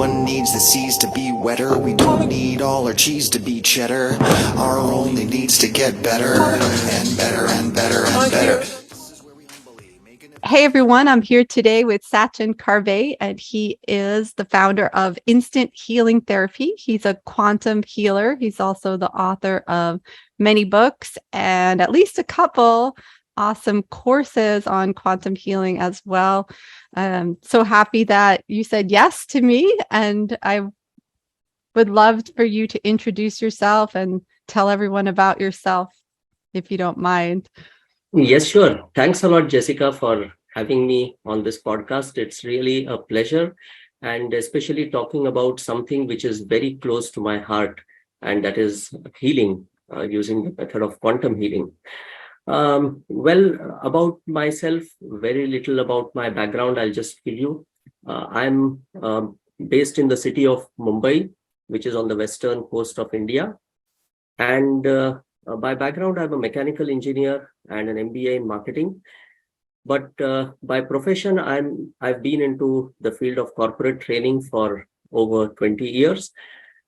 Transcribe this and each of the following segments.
one needs the seas to be wetter. We don't need all our cheese to be cheddar. Our only needs to get better and better and better and better. Hey everyone, I'm here today with Sachin Karve, and he is the founder of Instant Healing Therapy. He's a quantum healer. He's also the author of many books and at least a couple awesome courses on quantum healing as well. So happy that you said yes to me, and I would love for you to introduce yourself and tell everyone about yourself, if you don't mind. Yes, sure. Thanks a lot, Jessica, for having me on this podcast. It's really a pleasure, and especially talking about something which is very close to my heart, and that is healing using the method of quantum healing. About myself, very little about my background. I'll just give you. I'm based in the city of Mumbai, which is on the western coast of India. And by background, I'm a mechanical engineer and an MBA in marketing. But by profession, I've been into the field of corporate training for over 20 years.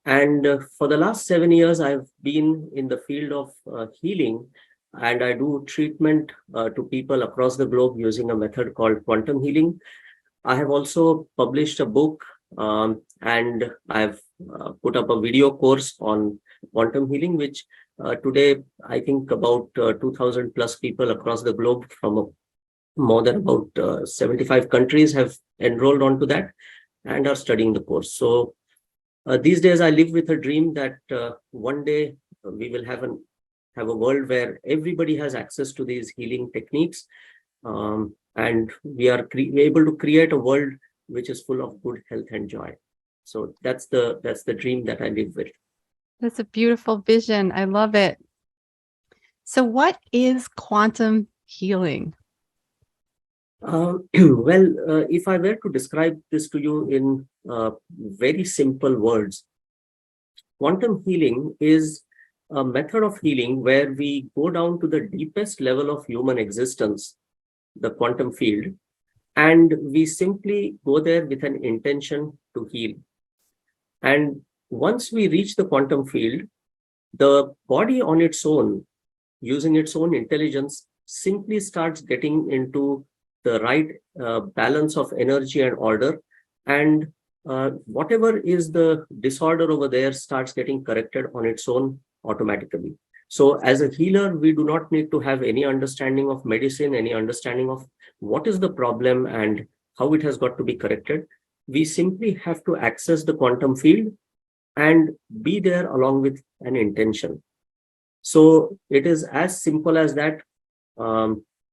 And for the last 7 years, I've been in the field of healing, and I do treatment to people across the globe using a method called quantum healing. I have also published a book, and I've put up a video course on quantum healing, which today I think about 2,000 plus people across the globe from more than about 75 countries have enrolled onto that and are studying the course. So these days I live with a dream that one day we will have a world where everybody has access to these healing techniques, and we are able to create a world which is full of good health and joy. So that's the dream that I live with. That's a beautiful vision. I love it. So what is quantum healing? If I were to describe this to you in very simple words, quantum healing is a method of healing where we go down to the deepest level of human existence, the quantum field, and we simply go there with an intention to heal. And once we reach the quantum field, the body on its own, using its own intelligence, simply starts getting into the right balance of energy and order, and whatever is the disorder over there starts getting corrected on its own automatically. So as a healer, we do not need to have any understanding of medicine, any understanding of what is the problem and how it has got to be corrected. We simply have to access the quantum field and be there along with an intention. So it is as simple as that.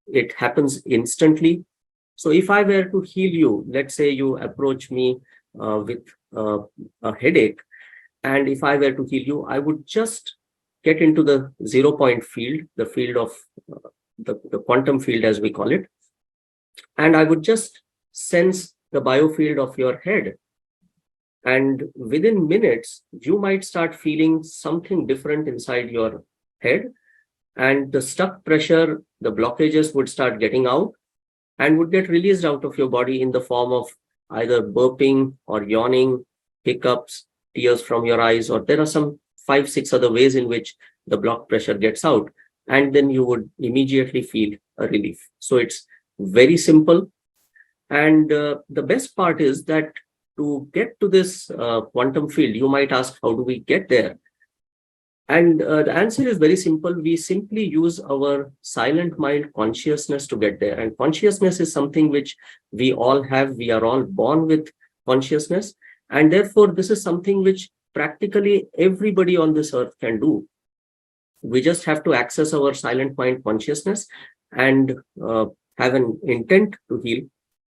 It happens instantly. So if I were to heal you, let's say you approach me with a headache, and if I were to heal you, I would just get into the 0 point field, the field of the quantum field as we call it, and I would just sense the biofield of your head. And within minutes, you might start feeling something different inside your head, and the stuck pressure, the blockages would start getting out and would get released out of your body in the form of either burping or yawning, hiccups, tears from your eyes, or there are some 5-6 other ways in which the block pressure gets out, and then you would immediately feel a relief. So it's very simple. And the best part is that to get to this quantum field, you might ask, how do we get there? And the answer is very simple. We simply use our silent mind consciousness to get there. And consciousness is something which we all have. We are all born with consciousness. And therefore, this is something which practically everybody on this earth can do. We just have to access our silent mind consciousness and have an intent to heal.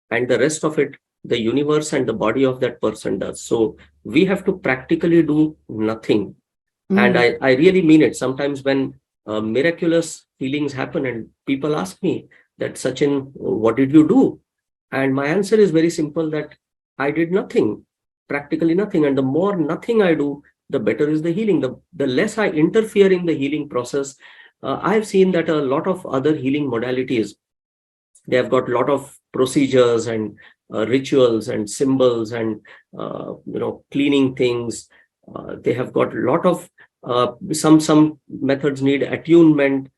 And the rest of it, the universe and the body of that person does. So we have to practically do nothing. And I really mean it. Sometimes when miraculous healings happen and people ask me that, Sachin, what did you do? And my answer is very simple, that I did nothing, practically nothing. And the more nothing I do, the better is the healing. The less I interfere in the healing process. I've seen that a lot of other healing modalities, they have got a lot of procedures and rituals and symbols and cleaning things. They have got a lot of some methods need attunement,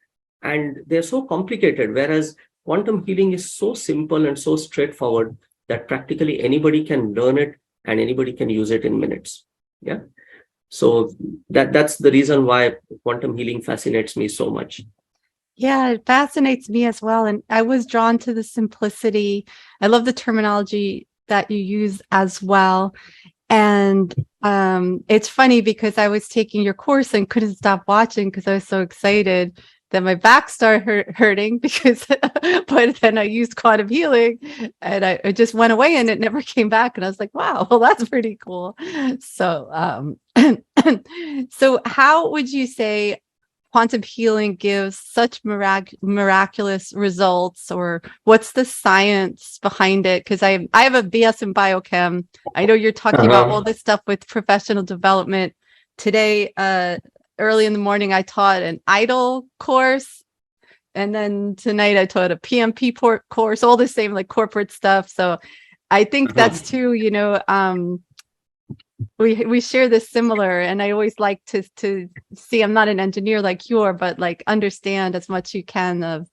and they're so complicated. Whereas quantum healing is so simple and so straightforward that practically anybody can learn it and anybody can use it in minutes. Yeah. So that's the reason why quantum healing fascinates me so much. Yeah, it fascinates me as well. And I was drawn to the simplicity. I love the terminology that you use as well. And it's funny because I was taking your course and couldn't stop watching because I was so excited that my back started hurting because, but then I used quantum healing and it just went away and it never came back. And I was like, wow, well, that's pretty cool. So, so how would you say quantum healing gives such miraculous results, or what's the science behind it? Because I have a BS in biochem. I know you're talking about all this stuff with professional development. Today, early in the morning, I taught an idle course, and then tonight I taught a PMP course, all the same like corporate stuff. So I think that's too, we share this similar, and I always like to see, I'm not an engineer like you are, but like understand as much you can of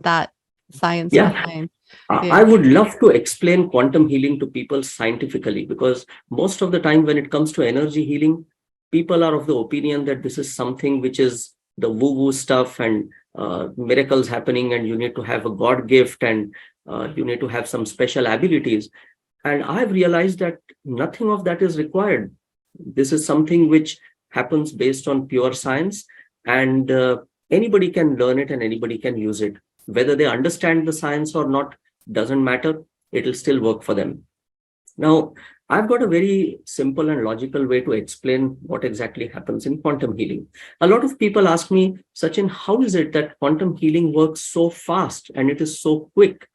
that science behind. I would love to explain quantum healing to people scientifically, because most of the time when it comes to energy healing, people are of the opinion that this is something which is the woo-woo stuff and miracles happening, and you need to have a God gift, and you need to have some special abilities. And I've realized that nothing of that is required. This is something which happens based on pure science, and anybody can learn it and anybody can use it. Whether they understand the science or not doesn't matter. It'll still work for them. Now, I've got a very simple and logical way to explain what exactly happens in quantum healing. A lot of people ask me, Sachin, how is it that quantum healing works so fast and it is so quick?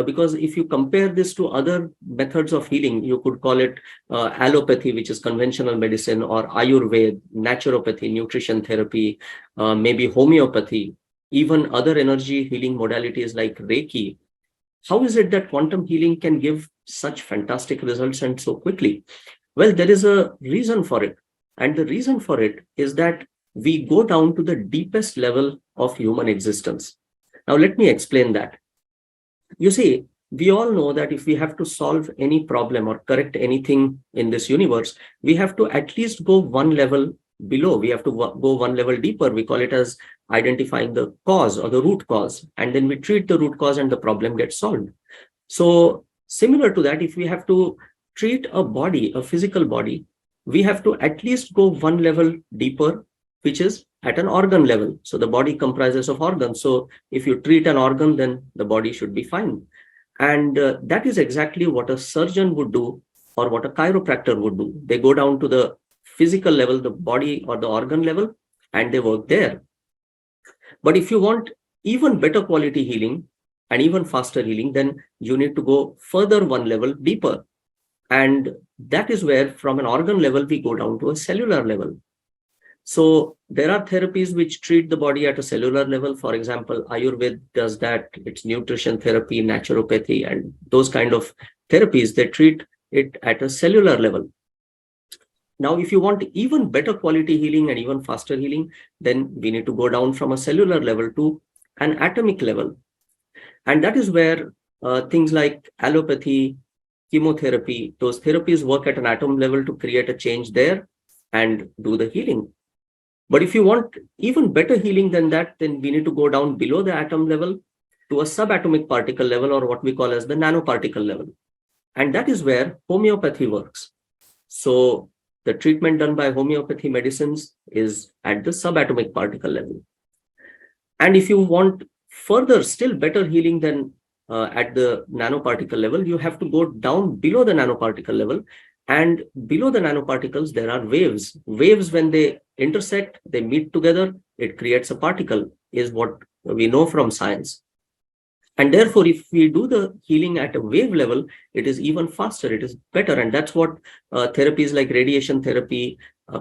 Because if you compare this to other methods of healing, you could call it allopathy, which is conventional medicine, or Ayurveda, naturopathy, nutrition therapy, maybe homeopathy, even other energy healing modalities like Reiki. How is it that quantum healing can give such fantastic results and so quickly? Well, there is a reason for it. And the reason for it is that we go down to the deepest level of human existence. Now, let me explain that. You see, we all know that if we have to solve any problem or correct anything in this universe, we have to at least go one level below. We have to go one level deeper. We call it as identifying the cause or the root cause. And then we treat the root cause and the problem gets solved. So similar to that, if we have to treat a body, a physical body, we have to at least go one level deeper, which is at an organ level. So the body comprises of organs. So if you treat an organ, then the body should be fine. And that is exactly what a surgeon would do, or what a chiropractor would do. They go down to the physical level, the body or the organ level, and they work there. But if you want even better quality healing and even faster healing, then you need to go further one level deeper. And that is where from an organ level, we go down to a cellular level. So there are therapies which treat the body at a cellular level. For example, Ayurveda does that. It's nutrition therapy, naturopathy, and those kind of therapies, they treat it at a cellular level. Now, if you want even better quality healing and even faster healing, then we need to go down from a cellular level to an atomic level. And that is where things like allopathy, chemotherapy, those therapies work at an atom level to create a change there and do the healing. But if you want even better healing than that, then we need to go down below the atom level to a subatomic particle level, or what we call as the nanoparticle level. And that is where homeopathy works. So the treatment done by homeopathy medicines is at the subatomic particle level. And if you want further, still better healing than at the nanoparticle level, you have to go down below the nanoparticle level. And below the nanoparticles, there are waves. Waves, when they intersect, they meet together, it creates a particle, is what we know from science. And therefore, if we do the healing at a wave level, it is even faster, it is better. And that's what therapies like radiation therapy,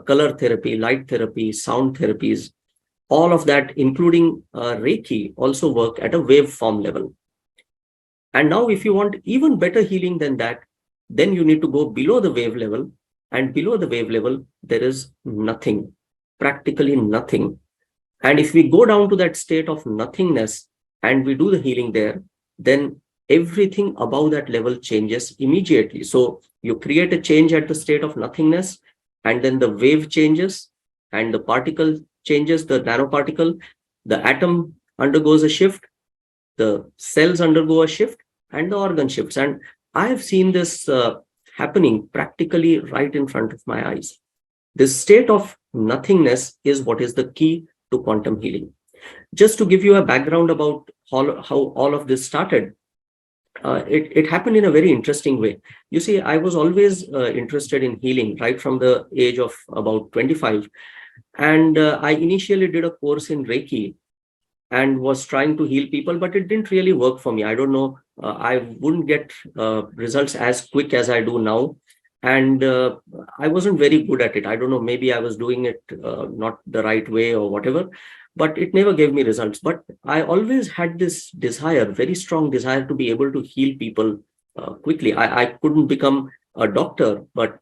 color therapy, light therapy, sound therapies, all of that, including Reiki, also work at a waveform level. And now if you want even better healing than that, then you need to go below the wave level. And below the wave level, there is nothing, practically nothing. And if we go down to that state of nothingness and we do the healing there, then everything above that level changes immediately. So you create a change at the state of nothingness, and then the wave changes, and the particle changes, the nanoparticle, the atom undergoes a shift, the cells undergo a shift, and the organ shifts. And I have seen this happening practically right in front of my eyes. This state of nothingness is what is the key to quantum healing. Just to give you a background about how all of this started, it happened in a very interesting way. You see, I was always interested in healing right from the age of about 25. And I initially did a course in Reiki and was trying to heal people, but it didn't really work for me. I don't know. I wouldn't get results as quick as I do now. And I wasn't very good at it. I don't know, maybe I was doing it not the right way or whatever, but it never gave me results. But I always had this desire, very strong desire to be able to heal people quickly. I couldn't become a doctor, but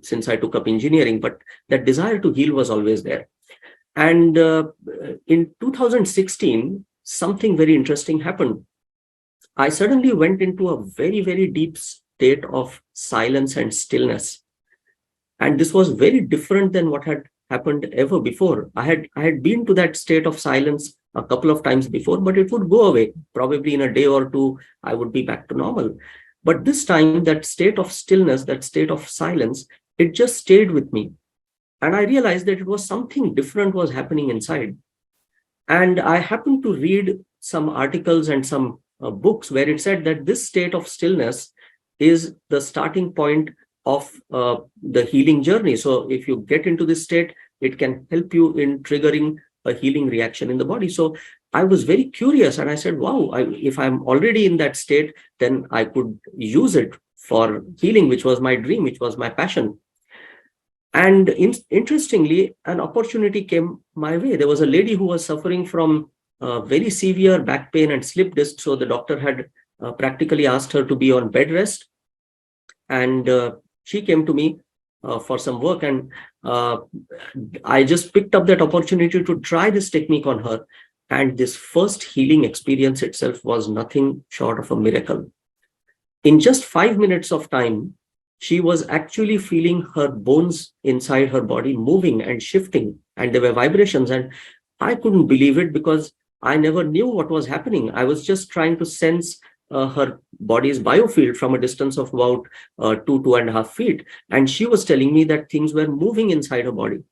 since I took up engineering, but that desire to heal was always there. And in 2016, something very interesting happened. I suddenly went into a very, very deep state of silence and stillness. And this was very different than what had happened ever before. I had been to that state of silence a couple of times before, but it would go away. Probably in a day or two, I would be back to normal. But this time, that state of stillness, that state of silence, it just stayed with me. And I realized that it was something different was happening inside. And I happened to read some articles and some books where it said that this state of stillness is the starting point of the healing journey. So if you get into this state, it can help you in triggering a healing reaction in the body. So I was very curious and I said, wow, if I'm already in that state, then I could use it for healing, which was my dream, which was my passion. And interestingly, an opportunity came my way. There was a lady who was suffering from very severe back pain and slip disc. So the doctor had practically asked her to be on bed rest. And she came to me for some work. And I just picked up that opportunity to try this technique on her. And this first healing experience itself was nothing short of a miracle. In just 5 minutes of time, she was actually feeling her bones inside her body moving and shifting, and there were vibrations. And I couldn't believe it because I never knew what was happening. I was just trying to sense her body's biofield from a distance of about 2.5 feet. And she was telling me that things were moving inside her body.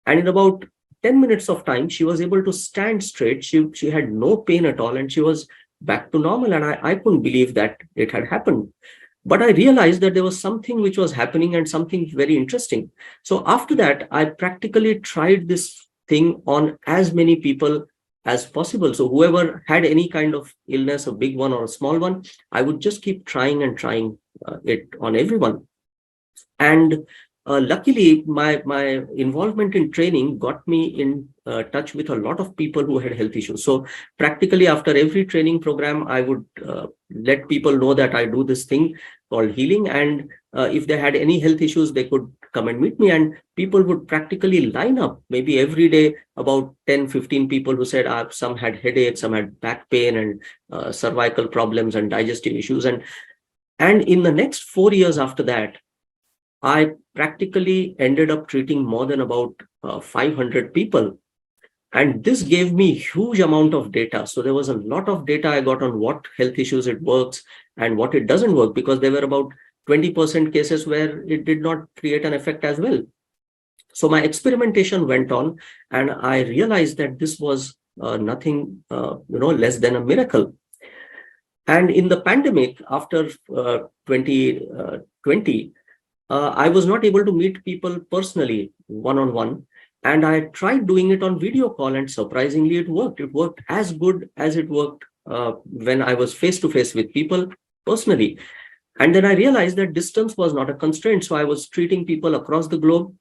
And in about 10 minutes of time, she was able to stand straight. She had no pain at all, and she was back to normal. And I couldn't believe that it had happened. But I realized that there was something which was happening and something very interesting. So after that, I practically tried this thing on as many people as possible. So whoever had any kind of illness, a big one or a small one, I would just keep trying and trying it on everyone. And luckily, my involvement in training got me in touch with a lot of people who had health issues. So practically after every training program, I would let people know that I do this thing called healing. And if they had any health issues, they could come and meet me. And people would practically line up maybe every day, about 10, 15 people who said some had headaches, some had back pain and cervical problems and digestive issues. And in the next 4 years after that, I practically ended up treating more than about 500 people. And this gave me huge amount of data. So there was a lot of data I got on what health issues it works and what it doesn't work, because there were about 20% cases where it did not create an effect as well. So my experimentation went on, and I realized that this was nothing less than a miracle. And in the pandemic, after 2020, I was not able to meet people personally one-on-one. And I tried doing it on video call, and surprisingly, it worked. It worked as good as it worked when I was face-to-face with people personally. And then I realized that distance was not a constraint. So I was treating people across the globe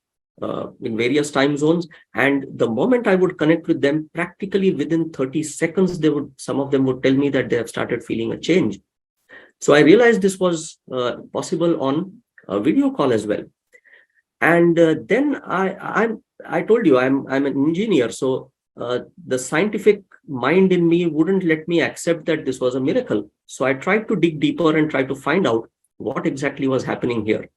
in various time zones. And the moment I would connect with them, practically within 30 seconds, some of them would tell me that they have started feeling a change. So I realized this was possible on a video call as well. And then I told you I'm an engineer, so the scientific mind in me wouldn't let me accept that this was a miracle. So I tried to dig deeper and try to find out what exactly was happening here.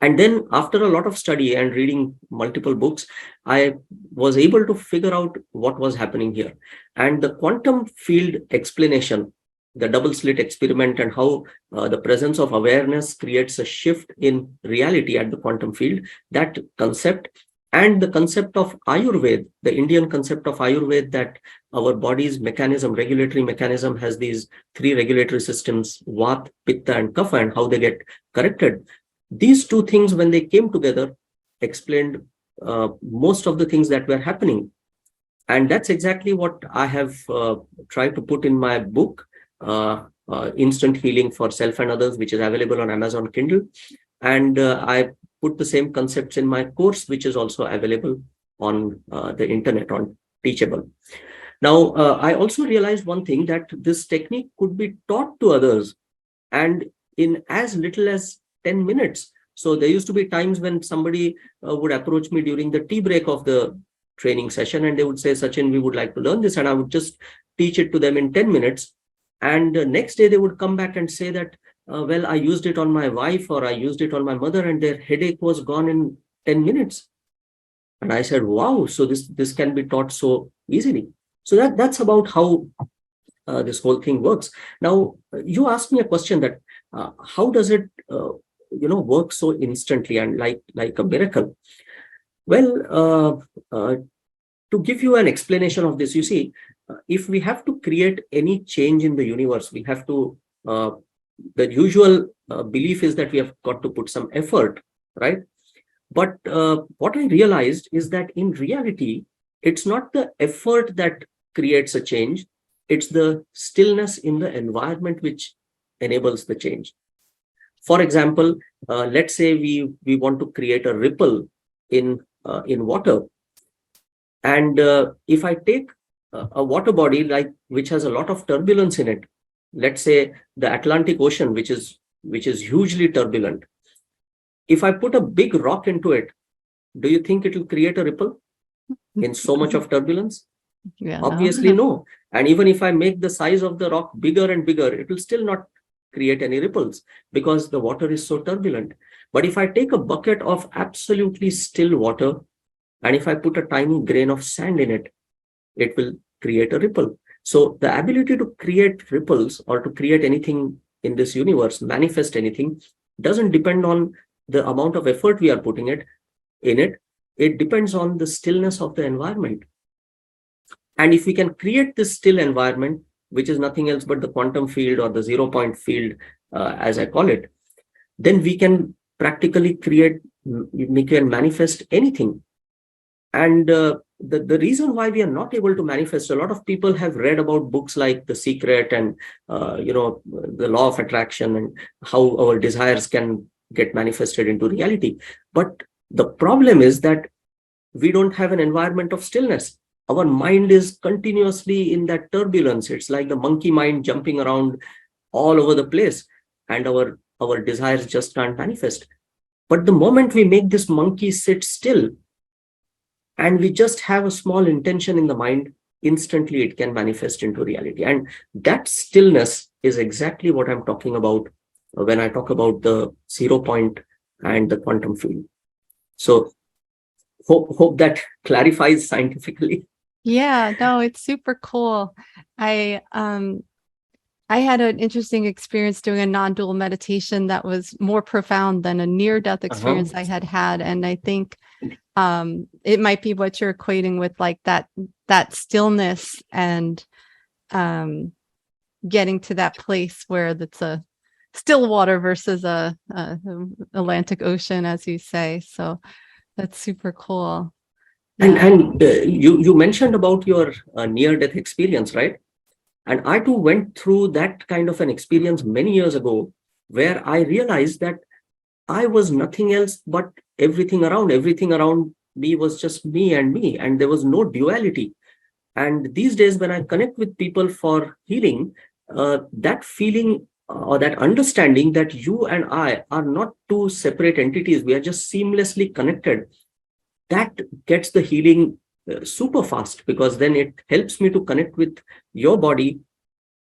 And then after a lot of study and reading multiple books, I was able to figure out what was happening here. And the quantum field explanation, the double slit experiment, and how the presence of awareness creates a shift in reality at the quantum field, that concept, and the concept of Ayurveda, the Indian concept of Ayurveda, that our body's mechanism, regulatory mechanism, has these three regulatory systems, Vata, Pitta, and Kapha, and how they get corrected. These two things, when they came together, explained most of the things that were happening. And that's exactly what I have tried to put in my book, Instant Healing for Self and Others, which is available on Amazon Kindle. And I put the same concepts in my course, which is also available on the internet, on Teachable. Now, I also realized one thing, that this technique could be taught to others, and in as little as 10 minutes. So there used to be times when somebody would approach me during the tea break of the training session, and they would say, Sachin, we would like to learn this. And I would just teach it to them in 10 minutes. And the next day they would come back and say that, well, I used it on my wife, or I used it on my mother, and their headache was gone in 10 minutes. And I said, wow, so this can be taught so easily. So that's about how this whole thing works. Now, you asked me a question that how does it work so instantly and like a miracle? Well, to give you an explanation of this, you see, if we have to create any change in the universe, we have to, the usual belief is that we have got to put some effort, right? But what I realized is that in reality, it's not the effort that creates a change, it's the stillness in the environment which enables the change. For example, let's say we want to create a ripple in water. And if I take a water body which has a lot of turbulence in it, let's say the Atlantic Ocean, which is hugely turbulent. If I put a big rock into it, do you think it will create a ripple in so much of turbulence? Yeah, Obviously, no. And even if I make the size of the rock bigger and bigger, it will still not create any ripples because the water is so turbulent. But if I take a bucket of absolutely still water, and if I put a tiny grain of sand in it, it will create a ripple. So the ability to create ripples, or to create anything in this universe, manifest anything, doesn't depend on the amount of effort we are putting in it. It depends on the stillness of the environment. And if we can create this still environment, which is nothing else but the quantum field, or the 0-point field, as I call it, then we can practically we can manifest anything. And the reason why we are not able to manifest, a lot of people have read about books like The Secret and the Law of Attraction, and how our desires can get manifested into reality. But the problem is that we don't have an environment of stillness. Our mind is continuously in that turbulence. It's like the monkey mind jumping around all over the place, and our desires just can't manifest. But the moment we make this monkey sit still, and we just have a small intention in the mind, instantly it can manifest into reality. And that stillness is exactly what I'm talking about when I talk about the 0-point and the quantum field. So hope that clarifies scientifically. Yeah, no, it's super cool. I had an interesting experience doing a non-dual meditation that was more profound than a near-death experience I had. And I think it might be what you're equating with, like that stillness, and getting to that place where that's a still water versus a Atlantic Ocean, as you say. So that's super cool. Yeah. And you mentioned about your near-death experience, right? And I too went through that kind of an experience many years ago, where I realized that I was nothing else but everything around. Everything around me was just me, and there was no duality. And these days, when I connect with people for healing, that feeling or that understanding that you and I are not two separate entities, we are just seamlessly connected, that gets the healing super fast, because then it helps me to connect with your body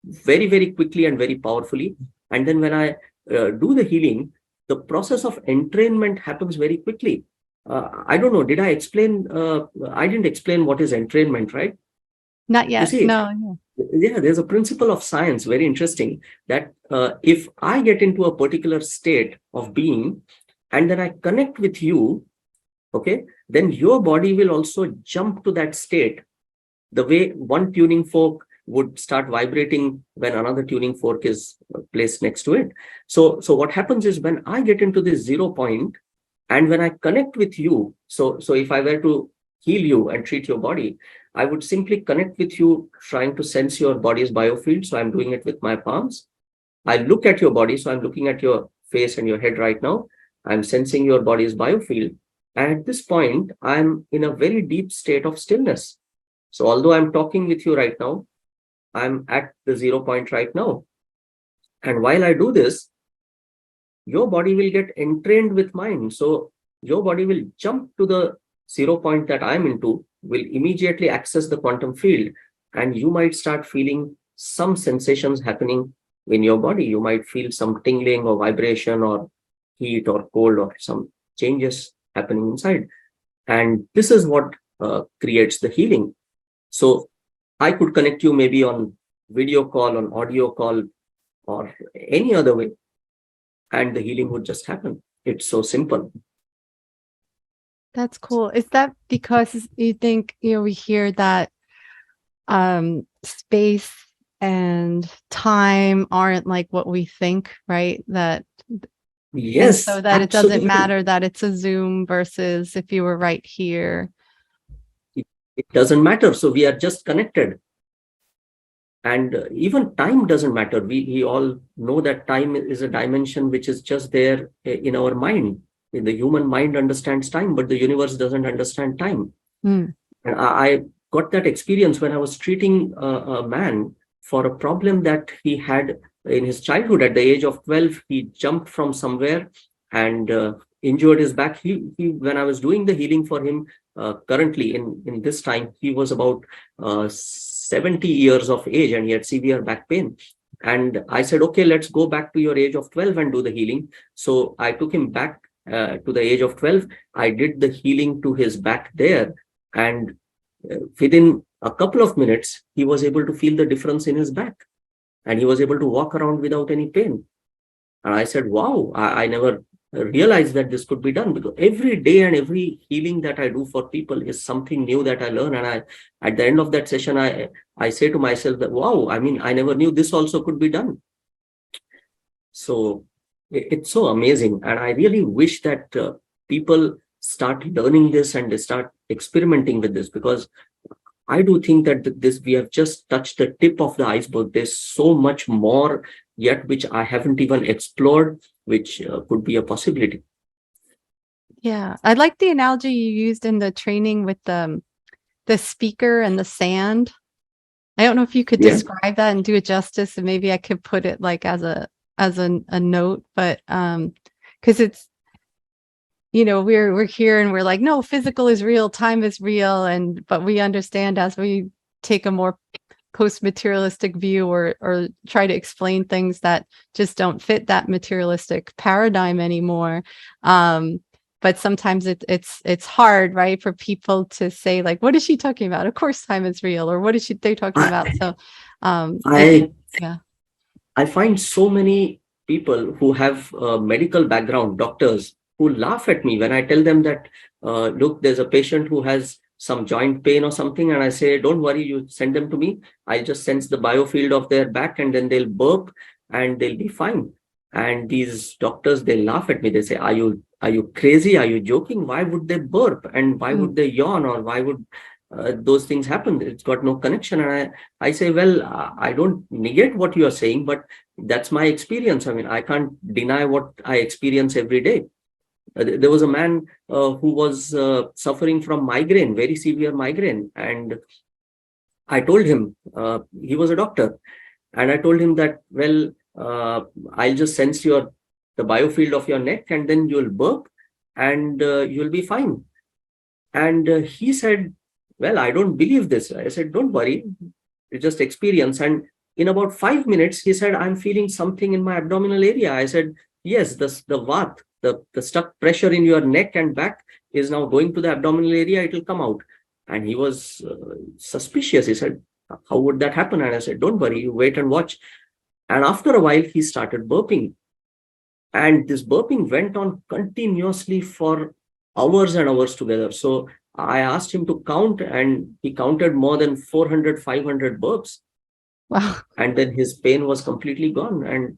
very, very quickly and very powerfully. And then when I do the healing, the process of entrainment happens very quickly. I don't know, did I explain? I didn't explain what is entrainment, right? Not You yet. see, No. yeah, there's a principle of science, very interesting, that if I get into a particular state of being and then I connect with you, okay, then your body will also jump to that state, the way one tuning fork would start vibrating when another tuning fork is placed next to it. So what happens is, when I get into this 0 point and when I connect with you, so if I were to heal you and treat your body, I would simply connect with you, trying to sense your body's biofield. So I'm doing it with my palms. I look at your body, so I'm looking at your face and your head right now. I'm sensing your body's biofield. And at this point, I'm in a very deep state of stillness. So although I'm talking with you right now, I'm at the 0 point right now. And while I do this, your body will get entrained with mine. So your body will jump to the 0 point that I'm into, will immediately access the quantum field, and you might start feeling some sensations happening in your body. You might feel some tingling or vibration or heat or cold or some changes happening inside. And this is what creates the healing. So I could connect you maybe on video call, on audio call, or any other way, and the healing would just happen. It's so simple. That's cool. Is that because you think, we hear that space and time aren't like what we think, right? And Yes, so that it doesn't absolutely. matter that it's a Zoom versus if you were right here. It doesn't matter. So we are just connected. And even time doesn't matter. We all know that time is a dimension which is just there in our mind. The human mind understands time, but the universe doesn't understand time. Mm. And I got that experience when I was treating a man for a problem that he had in his childhood. At the age of 12, he jumped from somewhere and injured his back. When I was doing the healing for him, currently in this time, he was about 70 years of age and he had severe back pain. And I said, okay, let's go back to your age of 12 and do the healing. So I took him back to the age of 12. I did the healing to his back there. And within a couple of minutes, he was able to feel the difference in his back and he was able to walk around without any pain. And I said, wow, I never realized that this could be done, because every day and every healing that I do for people is something new that I learn. And at the end of that session, I say to myself that, wow, I mean, I never knew this also could be done. So it's so amazing. And I really wish that people start learning this and they start experimenting with this, because I do think that we have just touched the tip of the iceberg. There's so much more yet which I haven't even explored, which could be a possibility. Yeah. I like the analogy you used in the training with the speaker and the sand. I don't know if you could describe that and do it justice, and maybe I could put it like as a note, but because it's, we're here and we're like, no, physical is real, time is real, but we understand as we take a more post-materialistic view or try to explain things that just don't fit that materialistic paradigm anymore. But sometimes it's hard, right, for people to say, like, what is she talking about? Of course time is real, or what is they talking about? So I find so many people who have a medical background, doctors, who laugh at me when I tell them that, look, there's a patient who has some joint pain or something, and I say, don't worry, you send them to me. I just sense the biofield of their back and then they'll burp and they'll be fine. And these doctors, they laugh at me. They say, are you crazy? Are you joking? Why would they burp? And why would they yawn? Or why would those things happen? It's got no connection. And I say, well, I don't negate what you are saying, but that's my experience. I mean, I can't deny what I experience every day. There was a man who was suffering from migraine, very severe migraine. And I told him, he was a doctor. And I told him that, well, I'll just sense the biofield of your neck, and then you'll burp, and you'll be fine. And he said, well, I don't believe this. I said, don't worry, it's just experience. And in about 5 minutes, he said, I'm feeling something in my abdominal area. I said, yes, the vat, the stuck pressure in your neck and back is now going to the abdominal area. It will come out. And he was suspicious. He said, how would that happen? And I said, don't worry, you wait and watch. And after a while, he started burping. And this burping went on continuously for hours and hours together. So I asked him to count, and he counted more than 400, 500 burps. Wow. And then his pain was completely gone. And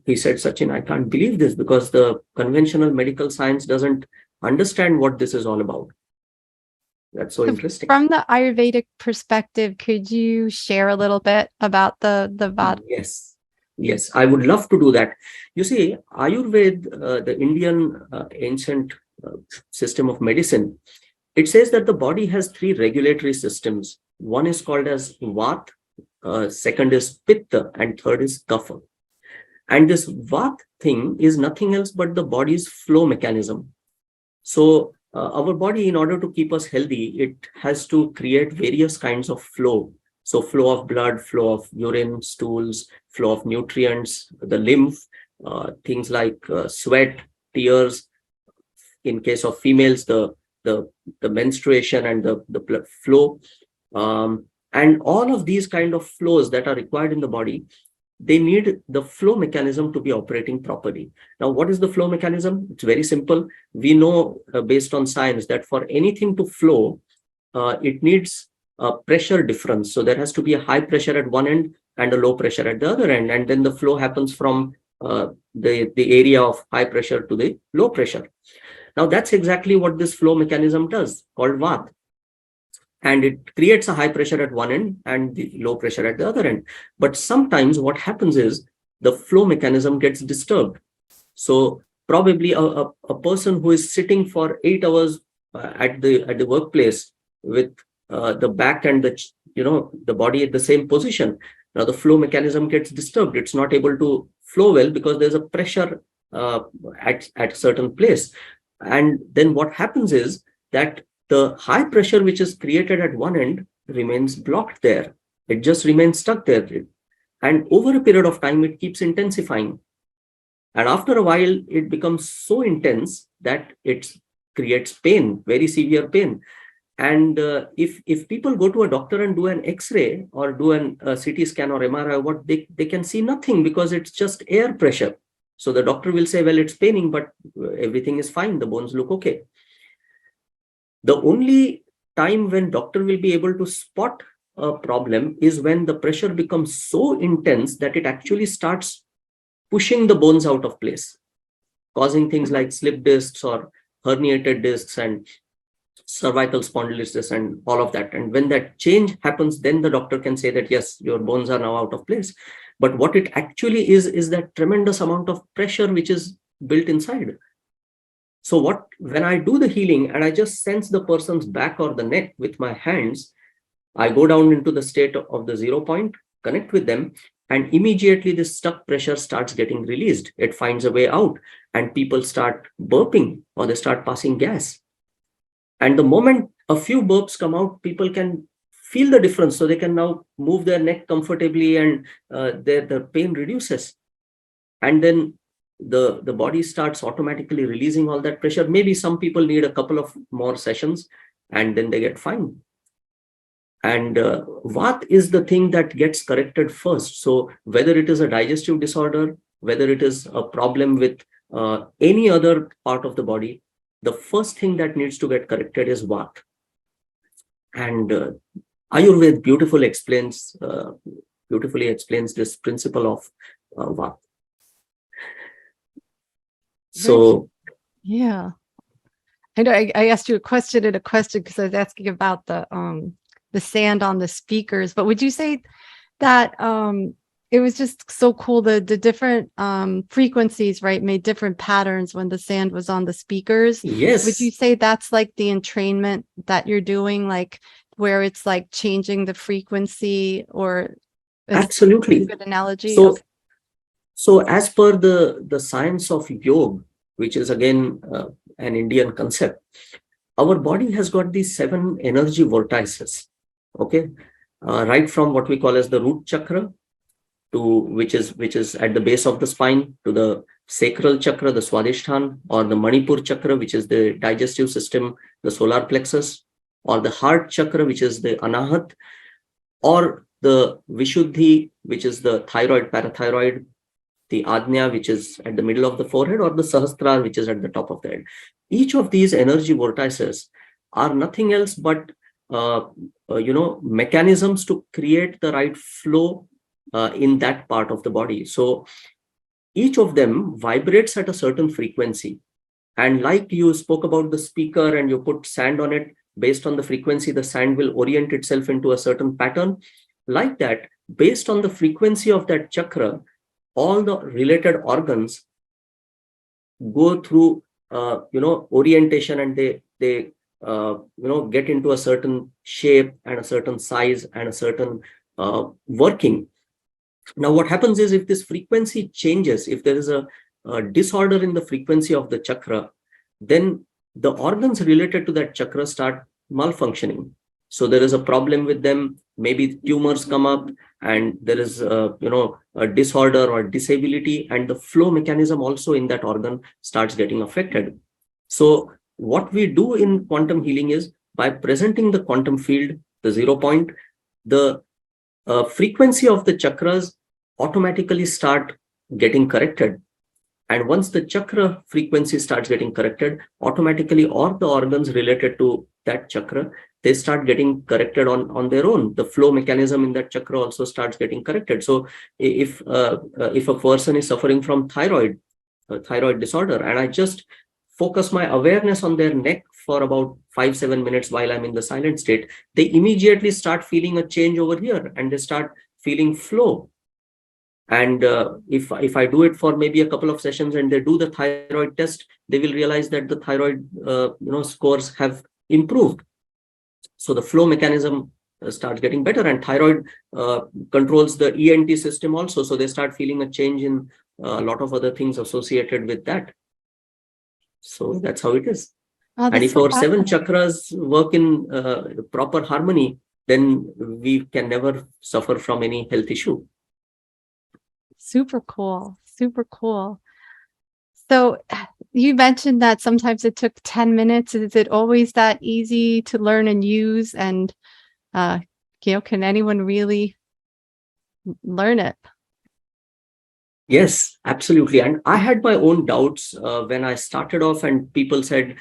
he said, Sachin, I can't believe this, because the conventional medical science doesn't understand what this is all about. That's so interesting. From the Ayurvedic perspective, could you share a little bit about the Vata? Yes, I would love to do that. You see, Ayurveda, the Indian ancient system of medicine, it says that the body has 3 regulatory systems. One is called as Vata, second is Pitta, and third is Kapha. And this Vata thing is nothing else but the body's flow mechanism. So our body, in order to keep us healthy, it has to create various kinds of flow. So flow of blood, flow of urine, stools, flow of nutrients, the lymph, things like sweat, tears. In case of females, the menstruation and the blood flow. And all of these kind of flows that are required in the body, they need the flow mechanism to be operating properly. Now, what is the flow mechanism? It's very simple. We know based on science that for anything to flow, it needs a pressure difference. So there has to be a high pressure at one end and a low pressure at the other end. And then the flow happens from the area of high pressure to the low pressure. Now, that's exactly what this flow mechanism does, called Vata. And it creates a high pressure at one end and the low pressure at the other end. But sometimes what happens is the flow mechanism gets disturbed. So probably a person who is sitting for 8 hours at the workplace with the back and the body at the same position, now the flow mechanism gets disturbed. It's not able to flow well because there's a pressure at a certain place. And then what happens is that the high pressure which is created at one end remains blocked there. It just remains stuck there. And over a period of time, it keeps intensifying. And after a while, it becomes so intense that it creates pain, very severe pain. And if people go to a doctor and do an X-ray or do a CT scan or MRI, what they can see nothing, because it's just air pressure. So the doctor will say, well, it's paining, but everything is fine. The bones look okay. The only time when doctor will be able to spot a problem is when the pressure becomes so intense that it actually starts pushing the bones out of place, causing things like slip discs or herniated discs and cervical spondylosis and all of that. And when that change happens, then the doctor can say that, yes, your bones are now out of place. But what it actually is that tremendous amount of pressure which is built inside. So when I do the healing and I just sense the person's back or the neck with my hands, I go down into the state of the 0 point, connect with them, and immediately this stuck pressure starts getting released. It finds a way out, and people start burping or they start passing gas. And the moment a few burps come out, people can feel the difference. So they can now move their neck comfortably, and the pain reduces. And then the body starts automatically releasing all that pressure. Maybe some people need a couple of more sessions and then they get fine. And Vata is the thing that gets corrected first. So whether it is a digestive disorder, whether it is a problem with any other part of the body, the first thing that needs to get corrected is Vata. And Ayurveda beautifully explains this principle of Vata. So yeah, I know I asked you a question and a question because I was asking about the sand on the speakers, but would you say that it was just so cool, the different frequencies, right, made different patterns when the sand was on the speakers? Yes. Would you say that's like the entrainment that you're doing, like where it's like changing the frequency? Or absolutely a good analogy? So So as per the science of yoga, which is again an Indian concept, our body has got these 7 energy vortices. Okay, right from what we call as the root chakra, to which is at the base of the spine, to the sacral chakra, the Swadhisthana, or the Manipur chakra, which is the digestive system, the solar plexus, or the heart chakra, which is the Anahat, or the Vishuddhi, which is the thyroid, parathyroid, the Ajna, which is at the middle of the forehead, or the Sahasrara, which is at the top of the head. Each of these energy vortices are nothing else but mechanisms to create the right flow in that part of the body. So each of them vibrates at a certain frequency. And like you spoke about the speaker and you put sand on it, based on the frequency, the sand will orient itself into a certain pattern. Like that, based on the frequency of that chakra, all the related organs go through orientation, and they get into a certain shape and a certain size and a certain working. Now what happens is, if this frequency changes, if there is a disorder in the frequency of the chakra, then the organs related to that chakra start malfunctioning. So there is a problem with them, maybe tumors come up, and there is a disorder or disability, and the flow mechanism also in that organ starts getting affected. So what we do in quantum healing is, by presenting the quantum field, the 0 point, the frequency of the chakras automatically start getting corrected. And once the chakra frequency starts getting corrected, automatically all the organs related to that chakra, they start getting corrected on their own. The flow mechanism in that chakra also starts getting corrected. So if a person is suffering from thyroid disorder, and I just focus my awareness on their neck for about 5-7 minutes while I'm in the silent state, they immediately start feeling a change over here, and they start feeling flow. And if I do it for maybe a couple of sessions and they do the thyroid test, they will realize that the thyroid scores have improved. So the flow mechanism starts getting better, and thyroid controls the ENT system also. So they start feeling a change in a lot of other things associated with that. So that's how it is. Oh, And that's if so our 7 fascinating. chakras work in proper harmony, then we can never suffer from any health issue. Super cool. Super cool. So you mentioned that sometimes it took 10 minutes. Is it always that easy to learn and use? And, can anyone really learn it? Yes, absolutely. And I had my own doubts when I started off, and people said,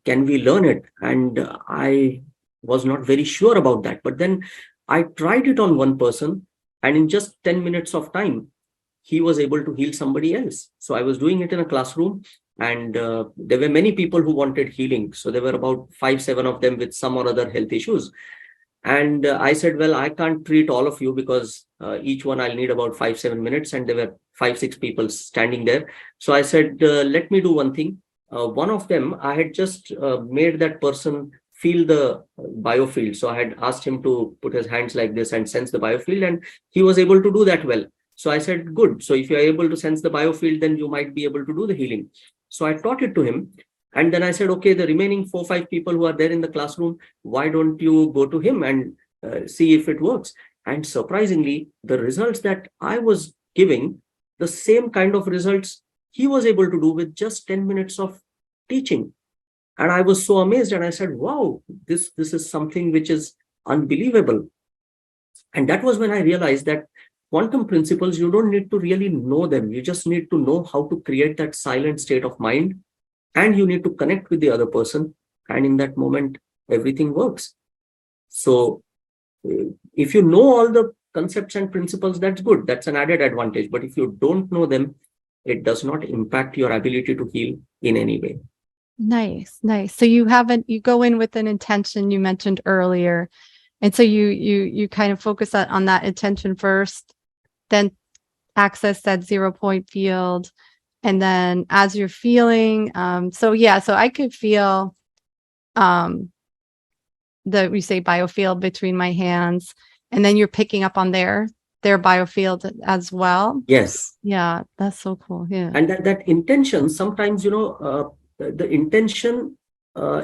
can we learn it? And I was not very sure about that. But then I tried it on one person, and in just 10 minutes of time, he was able to heal somebody else. So I was doing it in a classroom, and there were many people who wanted healing. So there were about 5-7 of them with some or other health issues. And I said, well, I can't treat all of you, because each one I'll need about 5-7 minutes. And there were 5-6 people standing there. So I said, let me do one thing. One of them, I had just made that person feel the biofield. So I had asked him to put his hands like this and sense the biofield, and he was able to do that well. So I said, good. So if you're able to sense the biofield, then you might be able to do the healing. So I taught it to him. And then I said, okay, the remaining 4-5 people who are there in the classroom, why don't you go to him and see if it works? And surprisingly, the results that I was giving, the same kind of results he was able to do with just 10 minutes of teaching. And I was so amazed, and I said, wow, this is something which is unbelievable. And that was when I realized that quantum principles, you don't need to really know them. You just need to know how to create that silent state of mind, and you need to connect with the other person. And in that moment, everything works. So if you know all the concepts and principles, that's good. That's an added advantage. But if you don't know them, it does not impact your ability to heal in any way. Nice, nice. So you go in with an intention you mentioned earlier. And so you kind of focus on that intention first, then access that 0 point field. And then as you're feeling, so I could feel we say biofield between my hands, and then you're picking up on there. their biofield as well. Yes. Yeah, that's so cool. Yeah. And that intention, sometimes, the intention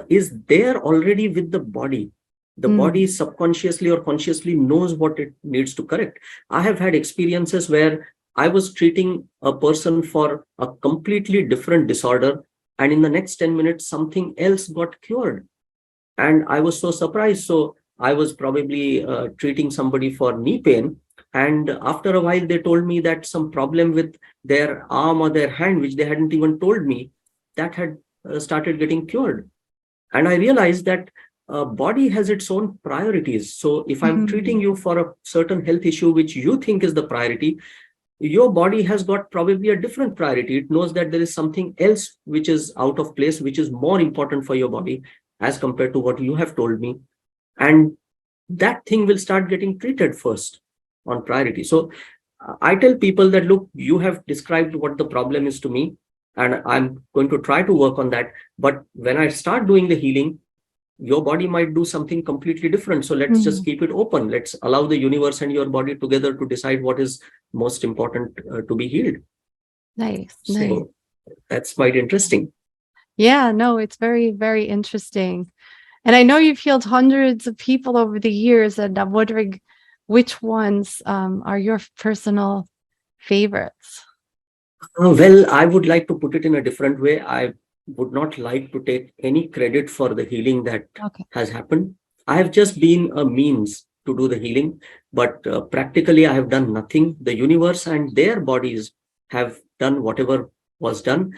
is there already with the body. The body subconsciously or consciously knows what it needs to correct. I have had experiences where I was treating a person for a completely different disorder, and in the next 10 minutes, something else got cured. And I was so surprised. So I was probably treating somebody for knee pain. And after a while, they told me that some problem with their arm or their hand, which they hadn't even told me, that had started getting cured. And I realized that body has its own priorities. So if I'm treating you for a certain health issue, which you think is the priority, your body has got probably a different priority. It knows that there is something else which is out of place, which is more important for your body as compared to what you have told me. And that thing will start getting treated first on priority. So I tell people that, look, you have described what the problem is to me, and I'm going to try to work on that. But when I start doing the healing, your body might do something completely different. So let's just keep it open. Let's allow the universe and your body together to decide what is most important to be healed. Nice. So that's quite interesting. Yeah, no, it's very, very interesting. And I know you've healed hundreds of people over the years, and I'm wondering which ones are your personal favorites. Well, I would like to put it in a different way. I would not like to take any credit for the healing that has happened. I have just been a means to do the healing, but practically I have done nothing. The universe and their bodies have done whatever was done.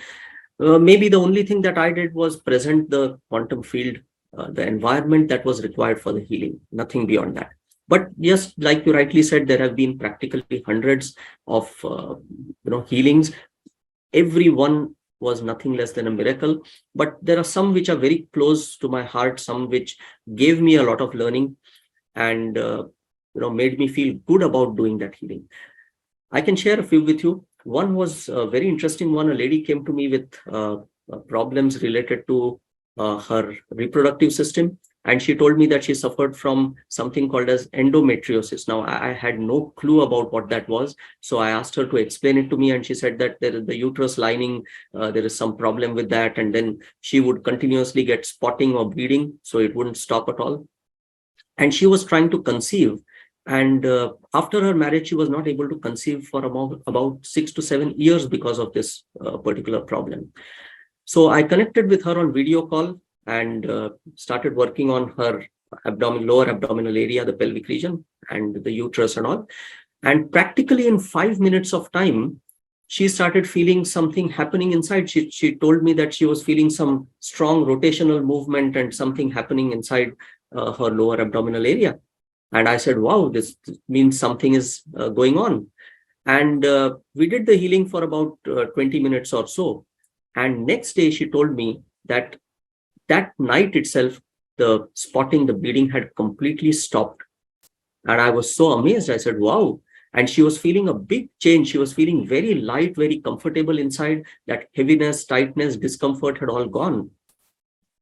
Maybe the only thing that I did was present the quantum field, the environment that was required for the healing, nothing beyond that. But yes, like you rightly said, there have been practically hundreds of healings. Every one was nothing less than a miracle. But there are some which are very close to my heart, some which gave me a lot of learning and made me feel good about doing that healing. I can share a few with you. One was a very interesting one. A lady came to me with problems related to her reproductive system. And she told me that she suffered from something called as endometriosis. Now, I had no clue about what that was. So I asked her to explain it to me. And she said that there is the uterus lining, there is some problem with that. And then she would continuously get spotting or bleeding. So it wouldn't stop at all. And she was trying to conceive. And after her marriage, she was not able to conceive for about 6 to 7 years because of this particular problem. So I connected with her on video call and started working on her lower abdominal area, the pelvic region, and the uterus and all. And practically in 5 minutes of time, she started feeling something happening inside. She told me that she was feeling some strong rotational movement and something happening inside her lower abdominal area. And I said, wow, this means something is going on. And we did the healing for about 20 minutes or so. And next day, she told me that night itself, the spotting, the bleeding had completely stopped. And I was so amazed. I said, wow. And she was feeling a big change. She was feeling very light, very comfortable inside. That heaviness, tightness, discomfort had all gone.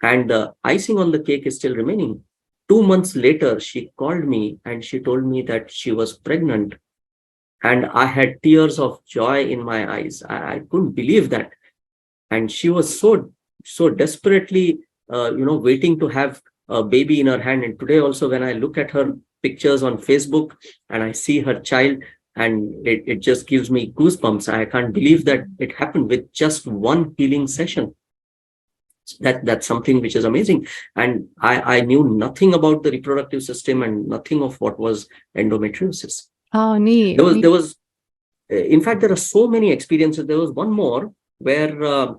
And the icing on the cake is still remaining. 2 months later, she called me and she told me that she was pregnant. And I had tears of joy in my eyes. I couldn't believe that. And she was so desperately, waiting to have a baby in her hand. And today also, when I look at her pictures on Facebook and I see her child, and it just gives me goosebumps. I can't believe that it happened with just one healing session. That's something which is amazing. And I knew nothing about the reproductive system and nothing of what was endometriosis. Oh, neat. There was, in fact, there are so many experiences. There was one more where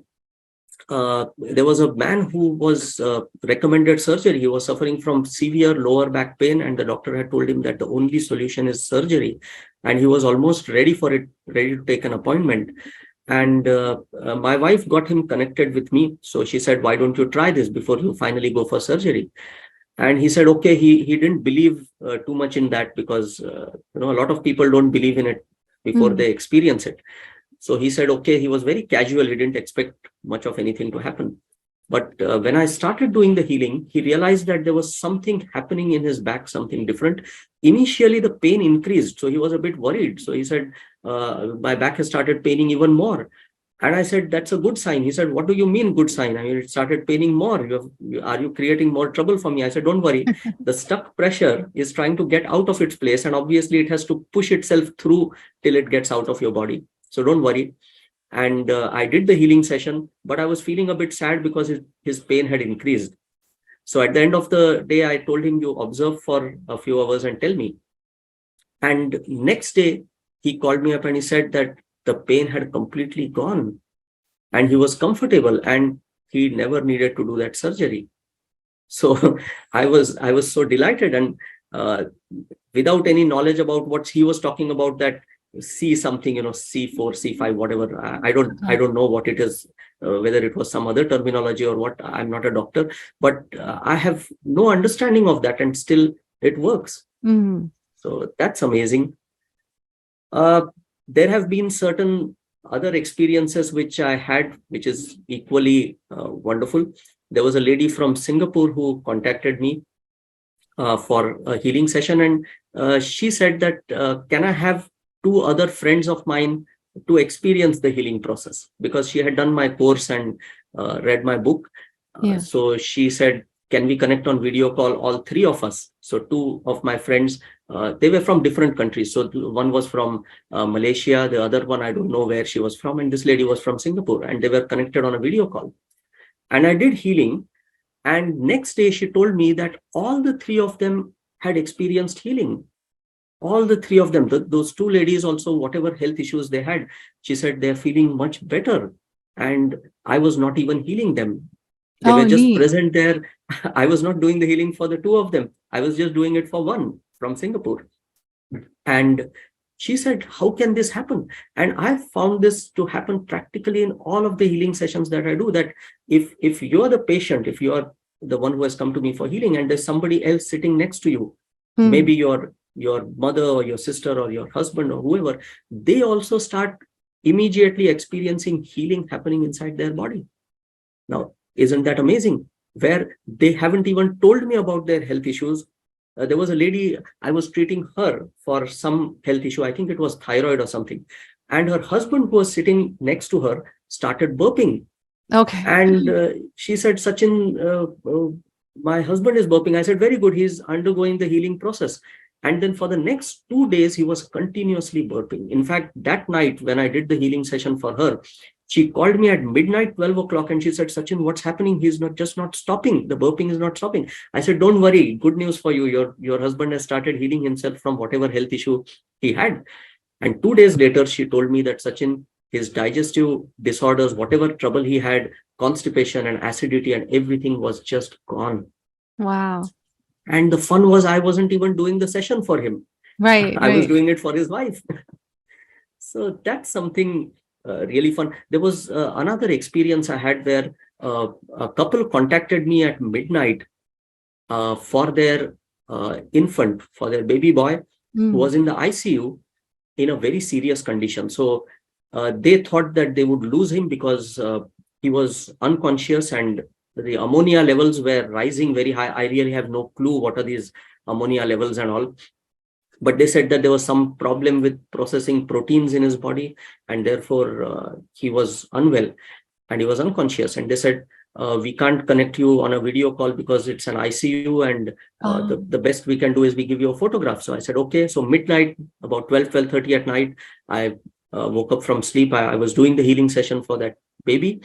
there was a man who was recommended surgery. He was suffering from severe lower back pain, and the doctor had told him that the only solution is surgery. And he was almost ready for it, ready to take an appointment. And my wife got him connected with me. So she said, why don't you try this before you finally go for surgery? And he said, okay, he didn't believe too much in that because, a lot of people don't believe in it before they experience it. So he said, okay, he was very casual. He didn't expect much of anything to happen. But when I started doing the healing, he realized that there was something happening in his back, something different. Initially, the pain increased, so he was a bit worried. So he said, my back has started paining even more. And I said, that's a good sign. He said, what do you mean good sign? I mean, it started paining more. Are you creating more trouble for me? I said, don't worry. The stuck pressure is trying to get out of its place. And obviously, it has to push itself through till it gets out of your body. So don't worry. And I did the healing session, but I was feeling a bit sad because his pain had increased. So at the end of the day, I told him, you observe for a few hours and tell me. And next day, he called me up and he said that the pain had completely gone and he was comfortable and he never needed to do that surgery. So I was so delighted, and uh, without any knowledge about what he was talking about, that C something, C4, C5, whatever. I don't know what it is, whether it was some other terminology or what. I'm not a doctor, but I have no understanding of that, and still it works. Mm. So that's amazing. Uh, there have been certain other experiences which I had, which is equally wonderful. There was a lady from Singapore who contacted me for a healing session, and she said that, can I have two other friends of mine to experience the healing process, because she had done my course and read my book. Yeah. So she said, can we connect on video call, all three of us? So two of my friends, they were from different countries. So one was from Malaysia, the other one, I don't know where she was from, and this lady was from Singapore, and they were connected on a video call. And I did healing. And next day, she told me that all the three of them had experienced healing. All the three of them, those two ladies also, whatever health issues they had, she said they're feeling much better. And I was not even healing them. They Oh, were just neat. present there. I was not doing the healing for the two of them. I was just doing it for one from Singapore. And she said, how can this happen? And I found this to happen practically in all of the healing sessions that I do, that if you're the patient, if you're the one who has come to me for healing, and there's somebody else sitting next to you, Mm. maybe your mother or your sister or your husband or whoever, they also start immediately experiencing healing happening inside their body. Now, isn't that amazing? Where they haven't even told me about their health issues. There was a lady, I was treating her for some health issue. I think it was thyroid or something. And her husband, who was sitting next to her, started burping. Okay. And she said, Sachin, my husband is burping. I said, very good. He's undergoing the healing process. And then for the next 2 days, he was continuously burping. In fact, that night when I did the healing session for her, she called me at midnight, 12 o'clock, and she said, Sachin, what's happening? He's not stopping. The burping is not stopping. I said, don't worry. Good news for you. Your husband has started healing himself from whatever health issue he had. And 2 days later, she told me that, Sachin, his digestive disorders, whatever trouble he had, constipation and acidity and everything, was just gone. Wow. And the fun was, I wasn't even doing the session for him. Right. I was Right. doing it for his wife. So that's something really fun. There was another experience I had where a couple contacted me at midnight for their infant, for their baby boy, who Mm. was in the ICU in a very serious condition. So they thought that they would lose him because he was unconscious and the ammonia levels were rising very high. I really have no clue what are these ammonia levels and all. But they said that there was some problem with processing proteins in his body, and therefore he was unwell and he was unconscious. And they said, we can't connect you on a video call because it's an ICU, and the best we can do is we give you a photograph. So I said, okay. So midnight, about 12:30 at night, I woke up from sleep. I was doing the healing session for that baby.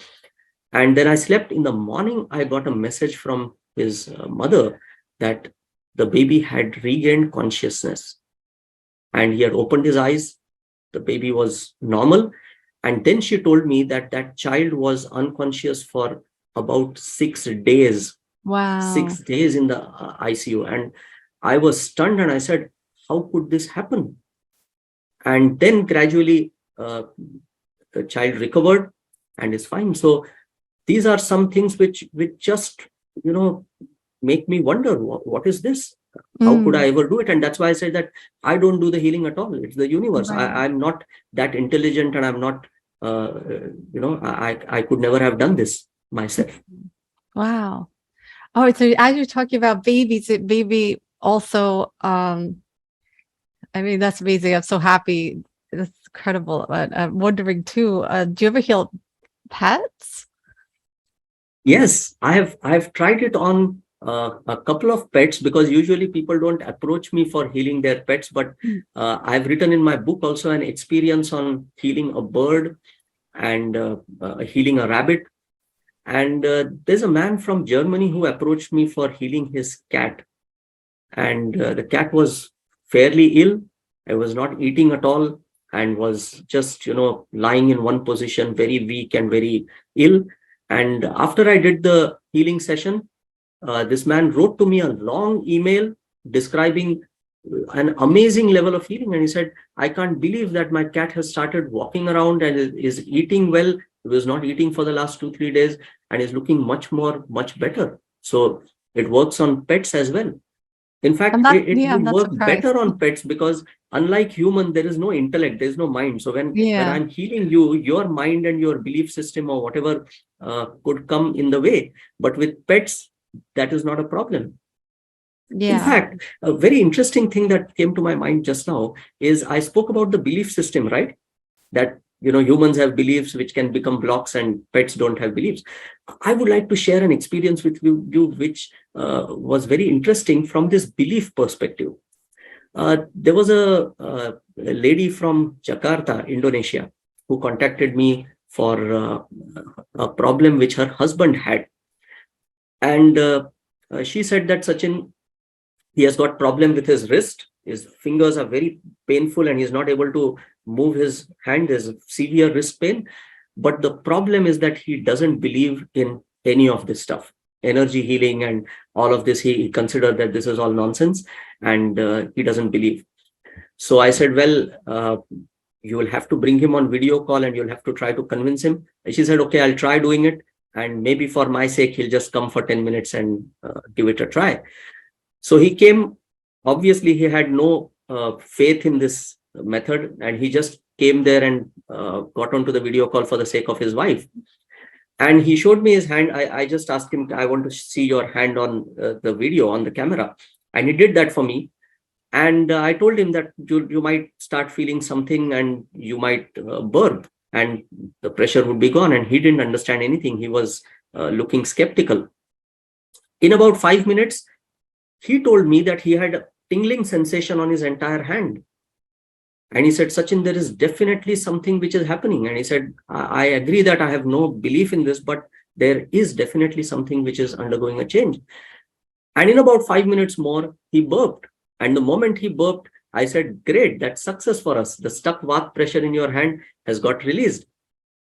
And then I slept. In the morning, I got a message from his mother that the baby had regained consciousness and he had opened his eyes. The baby was normal. And then she told me that that child was unconscious for about 6 days. Wow. 6 days in the ICU. And I was stunned and I said, how could this happen? And then gradually the child recovered and is fine. So these are some things which just, make me wonder, what is this? How could I ever do it? And that's why I say that I don't do the healing at all. It's the universe. Right. I'm not that intelligent, and I'm not, I could never have done this myself. Wow. Oh, so as you're talking about babies, it maybe also, I mean, that's amazing. I'm so happy. That's incredible. But I'm wondering too, do you ever heal pets? Yes, I've tried it on a couple of pets, because usually people don't approach me for healing their pets. But Mm. I've written in my book also an experience on healing a bird and healing a rabbit. And there's a man from Germany who approached me for healing his cat. And the cat was fairly ill. I was not eating at all and was just, lying in one position, very weak and very ill. And after I did the healing session, this man wrote to me a long email describing an amazing level of healing. And he said, I can't believe that my cat has started walking around and is eating well. He was not eating for the last 2-3 days and is looking much better. So it works on pets as well. In fact, it I'm would not work surprised. better on pets, because unlike human, there is no intellect, there is no mind. So when Yeah. I'm healing you, your mind and your belief system or whatever could come in the way. But with pets, that is not a problem. In Yeah. fact, a very interesting thing that came to my mind just now is I spoke about the belief system, right? That humans have beliefs which can become blocks and pets don't have beliefs. I would like to share an experience with you which was very interesting from this belief perspective. There was a lady from Jakarta, Indonesia, who contacted me for a problem which her husband had. And she said that, Sachin, he has got problem with his wrist. His fingers are very painful and he's not able to move his hand. There's severe wrist pain. But the problem is that he doesn't believe in any of this stuff, energy healing and all of this. He considered that this is all nonsense, and he doesn't believe. So I said, well, you will have to bring him on video call and you'll have to try to convince him. And she said, okay, I'll try doing it. And maybe for my sake, he'll just come for 10 minutes and give it a try. So he came. Obviously, he had no faith in this method, and he just came there and got onto the video call for the sake of his wife. And he showed me his hand. I just asked him, I want to see your hand on the video, on the camera. And he did that for me. And I told him that you might start feeling something and you might burp and the pressure would be gone. And he didn't understand anything. He was looking skeptical. In about 5 minutes, he told me that he had a tingling sensation on his entire hand. And he said, Sachin, there is definitely something which is happening. And he said, I agree that I have no belief in this, but there is definitely something which is undergoing a change. And in about 5 minutes more, he burped. And the moment he burped, I said, great, that's success for us. The stuck vat pressure in your hand has got released.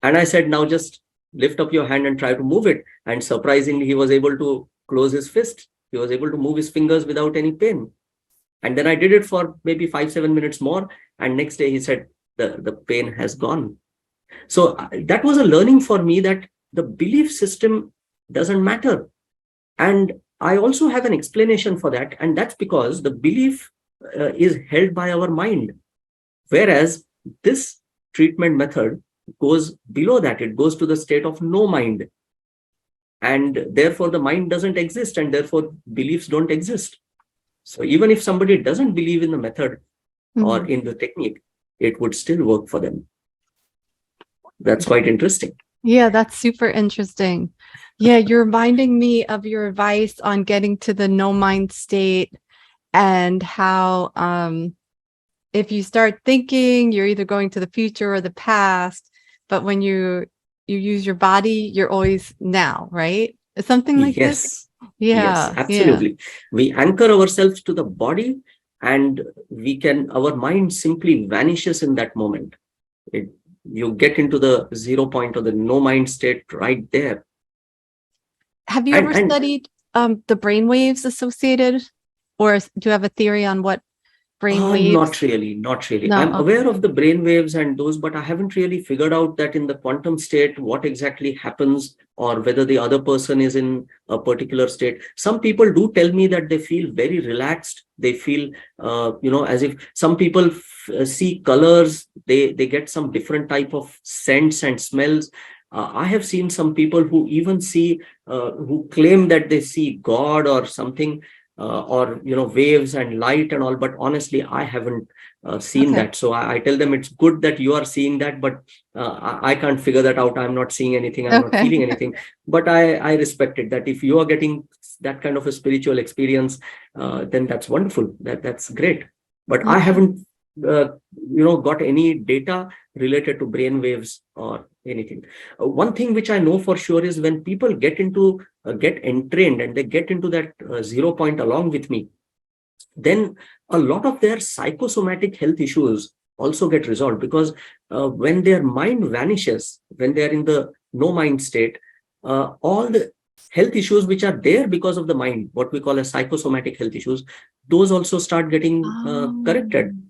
And I said, now just lift up your hand and try to move it. And surprisingly, he was able to close his fist. He was able to move his fingers without any pain. And then I did it for maybe 5-7 minutes more. And next day he said, the pain has gone. So that was a learning for me that the belief system doesn't matter. And I also have an explanation for that. And that's because the belief is held by our mind. Whereas this treatment method goes below that. It goes to the state of no mind. And therefore, the mind doesn't exist, and therefore beliefs don't exist. So even if somebody doesn't believe in the method or in the technique, it would still work for them. That's quite interesting. Yeah, that's super interesting. Yeah, you're reminding me of your advice on getting to the no mind state, and how if you start thinking, you're either going to the future or the past, but when you use your body, you're always now, right? Something like this. Yes, absolutely. We anchor ourselves to the body, and our mind simply vanishes in that moment. You get into the 0 point or the no mind state right there. Have you ever studied the brain waves associated, or do you have a theory on what brain waves? Not really. No, I'm aware of the brain waves and those, but I haven't really figured out that in the quantum state, what exactly happens, or whether the other person is in a particular state. Some people do tell me that they feel very relaxed. They feel, as if some people see colors, they get some different type of scents and smells. I have seen some people who even see, who claim that they see God or something, or waves and light and all. But honestly, I haven't seen Okay. that. So I tell them it's good that you are seeing that, but I can't figure that out. I'm not seeing anything. I'm not Okay. feeling anything. But I respect it, that if you are getting that kind of a spiritual experience, then that's wonderful. That's great. But I Yeah. haven't got any data related to brain waves or anything. One thing which I know for sure is when people get entrained and they get into that 0 point along with me, then a lot of their psychosomatic health issues also get resolved, because when their mind vanishes, when they are in the no mind state, all the health issues which are there because of the mind, what we call as psychosomatic health issues, those also start getting corrected. Um,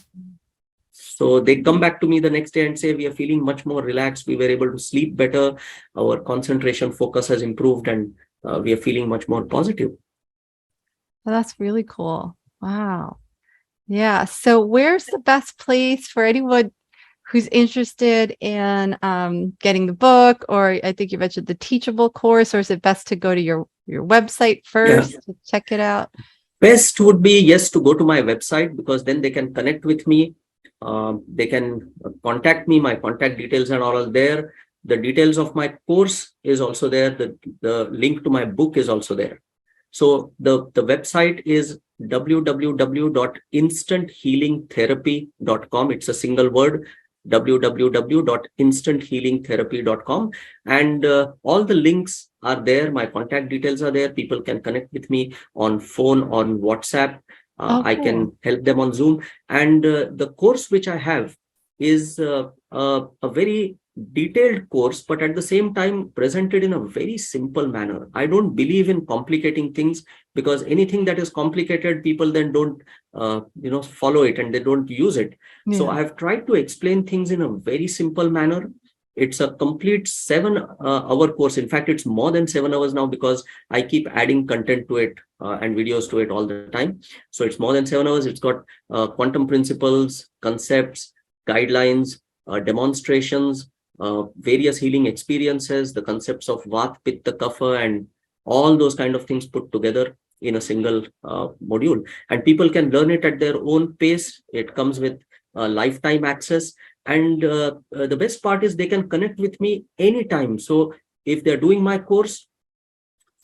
So they come back to me the next day and say, we are feeling much more relaxed. We were able to sleep better. Our concentration focus has improved, and we are feeling much more positive. that's really cool. Wow. Yeah. So where's the best place for anyone who's interested in getting the book, or I think you mentioned the Teachable course, or is it best to go to your website Yeah. first to check it out? Best would be, yes, to go to my website, because then they can connect with me. They can contact me. My contact details and all are there. The details of my course is also there. The link to my book is also there. So the website is www.instanthealingtherapy.com. It's a single word, www.instanthealingtherapy.com. And all the links are there. My contact details are there. People can connect with me on phone, on WhatsApp. Oh, I cool. can help them on Zoom. And the course which I have is a very detailed course, but at the same time presented in a very simple manner. I don't believe in complicating things, because anything that is complicated, people then don't follow it, and they don't use it. So Yeah. I've tried to explain things in a very simple manner. It's a complete 7 hour course. In fact, it's more than 7 hours now, because I keep adding content to it and videos to it all the time. So it's more than 7 hours. It's got quantum principles, concepts, guidelines, demonstrations, various healing experiences, the concepts of Vat, Pitta, Kapha, and all those kind of things put together in a single module. And people can learn it at their own pace. It comes with lifetime access. And the best part is they can connect with me anytime. So if they're doing my course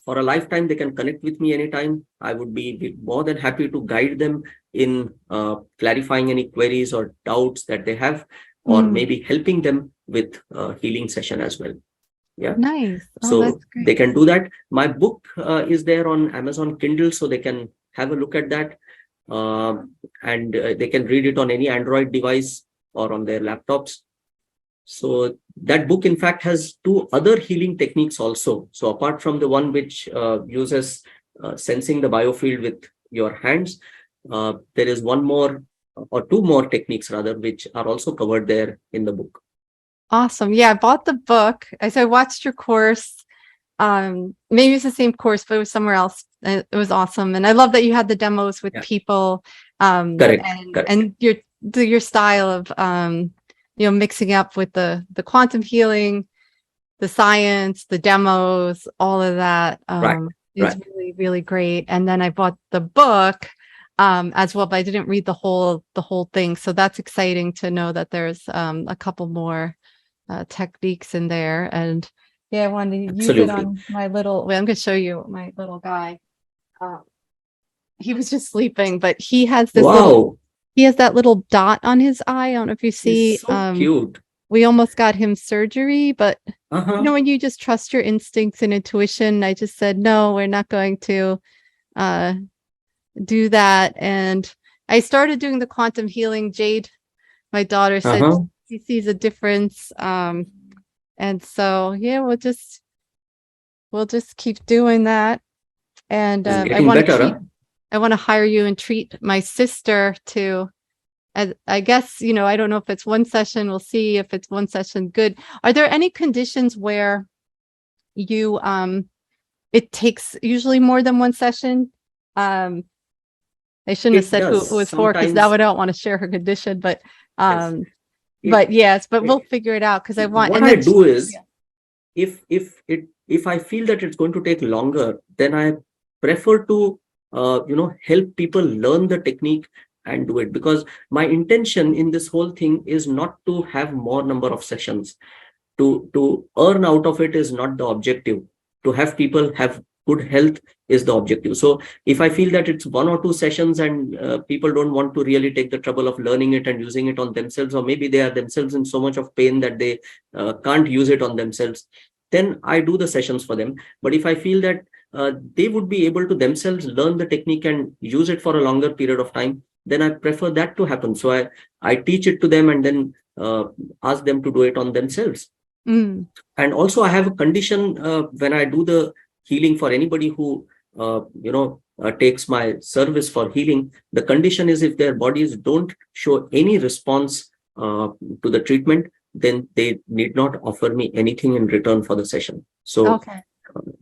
for a lifetime, they can connect with me anytime. I would be more than happy to guide them in clarifying any queries or doubts that they have, or Mm, maybe helping them with healing session as well. Yeah. nice. Oh, So that's they great. can do that. My book is there on Amazon Kindle, so they can have a look at that. And they can read it on any Android device or on their laptops. So that book, in fact, has 2 other healing techniques also. So apart from the one which uses sensing the biofield with your hands, there is one more, or 2 more techniques rather, which are also covered there in the book. Awesome. Yeah, I bought the book. I watched your course. Maybe it's the same course, but it was somewhere else. It was awesome. And I love that you had the demos with Yeah. people, Correct. Correct. and your style of mixing up with the quantum healing, the science, the demos, all of that Right. is Right. really, really great. And then I bought the book as well, but I didn't read the whole thing. So that's exciting to know that there's a couple more techniques in there. And yeah, I wanted to use it Absolutely. on my little, I'm going to show you my little guy. Uh, he was just sleeping, but he has Wow. that little dot on his eye. I don't know if you see, He's so cute. we almost got him surgery, but Uh-huh. when you just trust your instincts and intuition, I just said, no, we're not going to uh, do that. And I started doing the quantum healing. Jade, my daughter, said Uh-huh. she sees a difference. And so, yeah, we'll just keep doing that. And It's getting better, huh? I want to hire you and treat my sister to, I guess, I don't know if it's one session. We'll see if it's one session good. Are there any conditions where you, it takes usually more than one session? I shouldn't have It said who it does. was for, because now Sometimes, I don't want to share her condition, but, yes. but It, yes, but we'll it, figure it out, because I want, what and I then, do is, yeah. if I feel that it's going to take longer, then I prefer to help people learn the technique and do it, because my intention in this whole thing is not to have more number of sessions. To earn out of it is not the objective. To have people have good health is the objective. So if I feel that it's 1 or 2 sessions and people don't want to really take the trouble of learning it and using it on themselves, or maybe they are themselves in so much of pain that they can't use it on themselves, then I do the sessions for them. But if I feel that they would be able to themselves learn the technique and use it for a longer period of time, then I prefer that to happen. So I teach it to them and then ask them to do it on themselves. Mm. And also I have a condition when I do the healing for anybody who takes my service for healing. The condition is, if their bodies don't show any response to the treatment, then they need not offer me anything in return for the session. So Okay.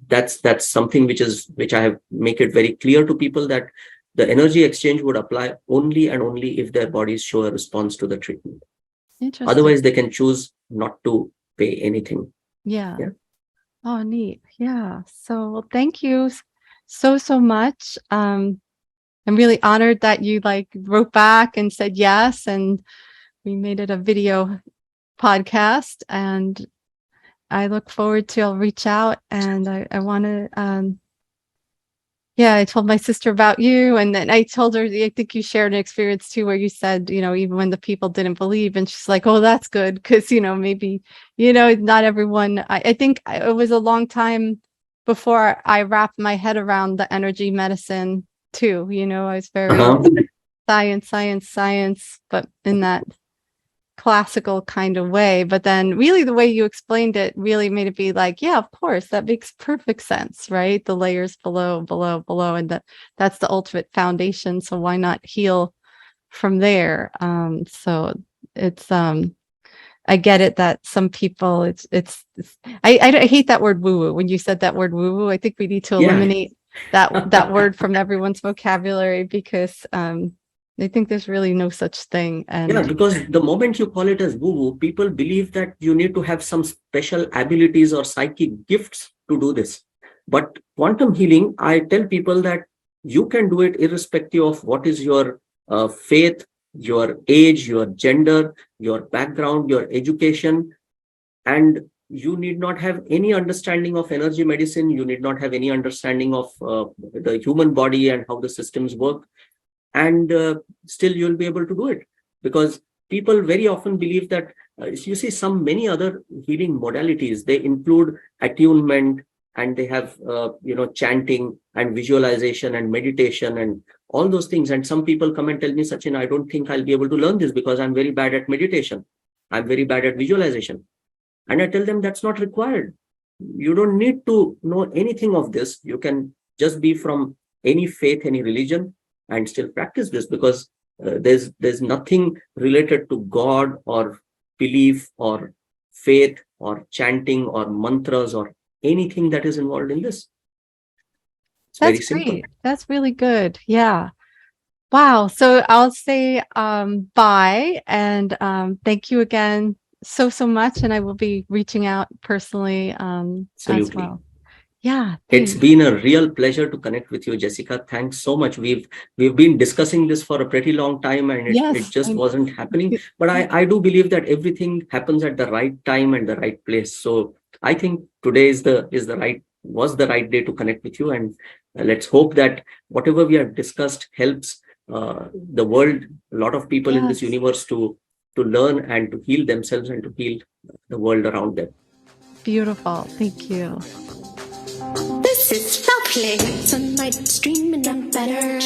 That's something which I have make it very clear to people, that the energy exchange would apply only and only if their bodies show a response to the treatment. Interesting. Otherwise, they can choose not to pay anything. Yeah. Yeah. Oh, neat. Yeah. So well, thank you so much. I'm really honored that you wrote back and said yes, and we made it a video podcast, and I look forward to, I'll reach out, and I want to, I told my sister about you, and then I told her, I think you shared an experience too, where you said, even when the people didn't believe, and she's like, oh, that's good. Because, maybe, not everyone, I think it was a long time before I wrapped my head around the energy medicine too. I was very science, but in that classical kind of way. But then really the way you explained it really made it be like, yeah, of course, that makes perfect sense, right? The layers below, and that's the ultimate foundation. So why not heal from there? So it's I get it that some people I hate that word woo woo. When you said that word woo woo, I think we need to eliminate that word from everyone's vocabulary, because I think there's really no such thing. And because the moment you call it as woo-woo, people believe that you need to have some special abilities or psychic gifts to do this. But quantum healing, I tell people that you can do it irrespective of what is your faith, your age, your gender, your background, your education. And you need not have any understanding of energy medicine. You need not have any understanding of the human body and how the systems work. And still you'll be able to do it, because people very often believe that you see many other healing modalities, they include attunement, and they have chanting and visualization and meditation and all those things. And some people come and tell me, Sachin, I don't think I'll be able to learn this because I'm very bad at meditation, I'm very bad at visualization. And I tell them that's not required. You don't need to know anything of this. You can just be from any faith, any religion, and still practice this, because there's nothing related to God or belief or faith or chanting or mantras or anything that is involved in this. It's very simple. great. That's really good. Yeah. Wow. So I'll say bye, and thank you again so much. And I will be reaching out personally as well. Yeah. It's been a real pleasure to connect with you, Jessica. Thanks so much. We've been discussing this for a pretty long time, and it just wasn't happening. But I do believe that everything happens at the right time and the right place. So I think today was the right day to connect with you. And let's hope that whatever we have discussed helps the world, a lot of people in this universe, to learn and to heal themselves and to heal the world around them. Beautiful. Thank you. This is lovely. Sunlight streaming up better.